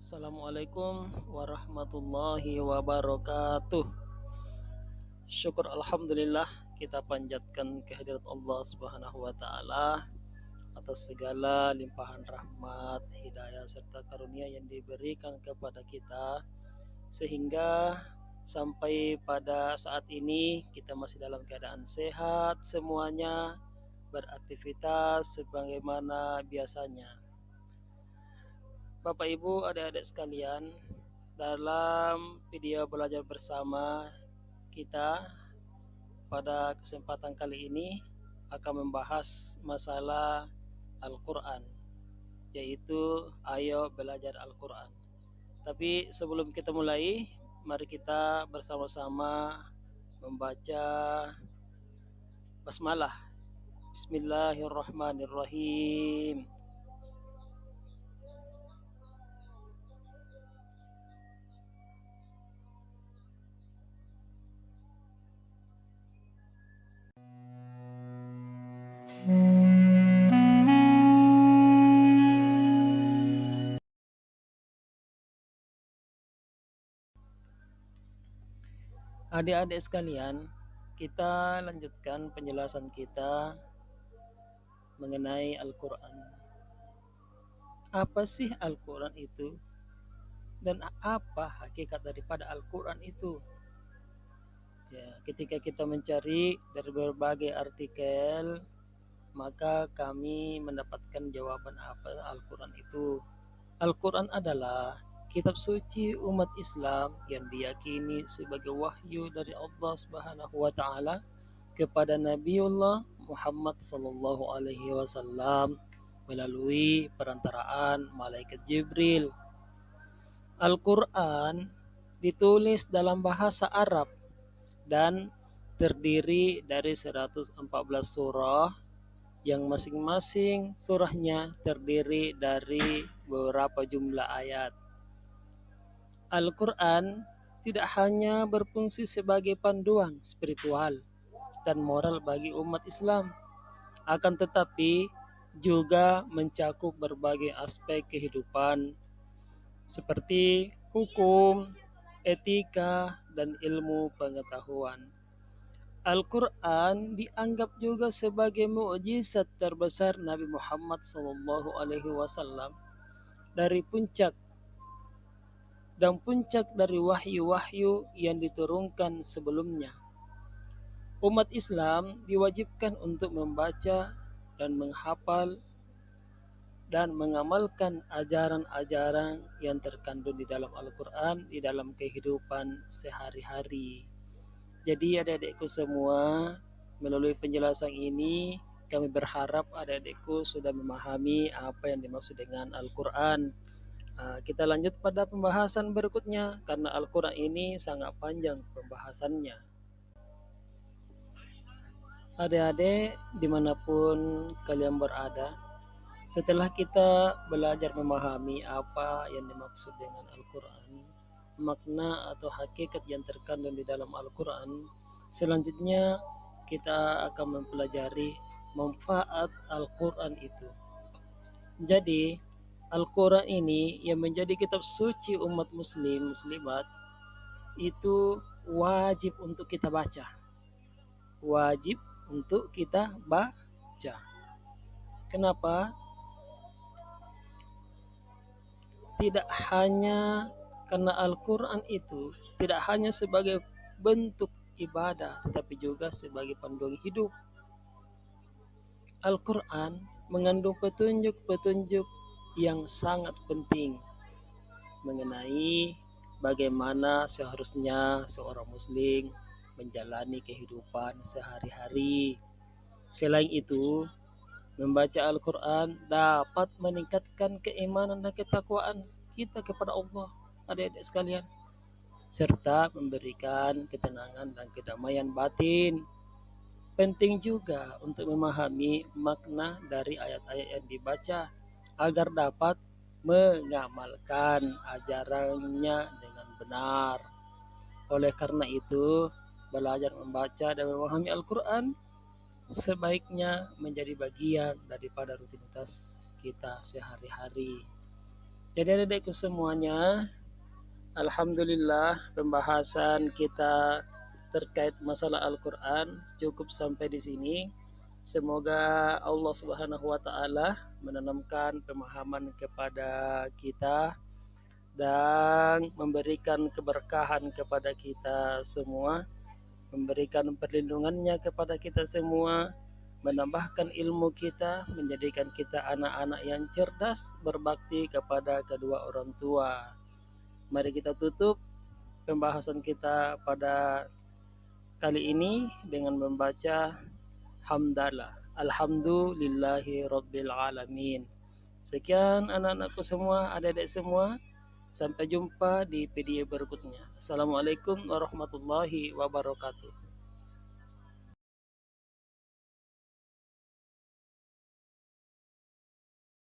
Assalamualaikum warahmatullahi wabarakatuh. Syukur alhamdulillah kita panjatkan kehadirat Allah Subhanahu wa taala atas segala limpahan rahmat, hidayah serta karunia yang diberikan kepada kita sehingga sampai pada saat ini kita masih dalam keadaan sehat semuanya, beraktivitas sebagaimana biasanya. Bapak Ibu, adik-adik sekalian, dalam video belajar bersama kita pada kesempatan kali ini akan membahas masalah Al-Quran, yaitu ayo belajar Al-Quran. Tapi sebelum kita mulai, mari kita bersama-sama membaca basmalah. Bismillahirrahmanirrahim. Adik-adik sekalian, kita lanjutkan penjelasan kita mengenai Al-Quran. Apa sih Al-Quran itu? Dan apa hakikat daripada Al-Quran itu? Ya, ketika kita mencari dari berbagai artikel, maka kami mendapatkan jawaban apa Al-Quran itu. Al-Quran adalah kitab suci umat Islam yang diyakini sebagai wahyu dari Allah Subhanahu wa taala kepada Nabiullah Muhammad sallallahu alaihi wasallam melalui perantaraan malaikat Jibril. Al-Quran ditulis dalam bahasa Arab dan terdiri dari 114 surah yang masing-masing surahnya terdiri dari beberapa jumlah ayat. Al-Quran tidak hanya berfungsi sebagai panduan spiritual dan moral bagi umat Islam, akan tetapi juga mencakup berbagai aspek kehidupan seperti hukum, etika, dan ilmu pengetahuan. Al-Quran dianggap juga sebagai mukjizat terbesar Nabi Muhammad SAW dari puncak dari wahyu-wahyu yang diturunkan sebelumnya. Umat Islam diwajibkan untuk membaca dan menghafal dan mengamalkan ajaran-ajaran yang terkandung di dalam Al-Quran di dalam kehidupan sehari-hari. Jadi adik-adikku semua, melalui penjelasan ini kami berharap adik-adikku sudah memahami apa yang dimaksud dengan Al-Quran. Kita lanjut pada pembahasan berikutnya karena Al-Quran ini sangat panjang pembahasannya. Adik-adik dimanapun kalian berada, setelah kita belajar memahami apa yang dimaksud dengan Al-Quran, makna atau hakikat yang terkandung di dalam Al-Quran, selanjutnya kita akan mempelajari manfaat Al-Quran itu. Jadi, Al-Quran ini yang menjadi kitab suci umat muslimat itu wajib untuk kita baca. Wajib untuk kita baca. Kenapa? Tidak hanya karena Al-Quran itu tidak hanya sebagai bentuk ibadah, tetapi juga sebagai panduan hidup. Al-Quran mengandung petunjuk-petunjuk yang sangat penting mengenai bagaimana seharusnya seorang muslim menjalani kehidupan sehari-hari. Selain itu, membaca Al-Quran dapat meningkatkan keimanan dan ketakwaan kita kepada Allah, adik-adik sekalian, serta memberikan ketenangan dan kedamaian batin. Penting juga untuk memahami makna dari ayat-ayat yang dibaca agar dapat mengamalkan ajarannya dengan benar. Oleh karena itu, belajar membaca dan memahami Al-Quran sebaiknya menjadi bagian daripada rutinitas kita sehari-hari. Jadi adik-adikku semuanya, alhamdulillah pembahasan kita terkait masalah Al-Quran cukup sampai di sini. Semoga Allah Subhanahu wa Ta'ala menanamkan pemahaman kepada kita dan memberikan keberkahan kepada kita semua, memberikan perlindungannya kepada kita semua, menambahkan ilmu kita, menjadikan kita anak-anak yang cerdas, berbakti kepada kedua orang tua. Mari kita tutup pembahasan kita pada kali ini dengan membaca hamdalah. Alhamdulillahi Rabbil Alamin. Sekian anak-anakku semua, adik-adik semua. Sampai jumpa di video berikutnya. Assalamualaikum warahmatullahi wabarakatuh.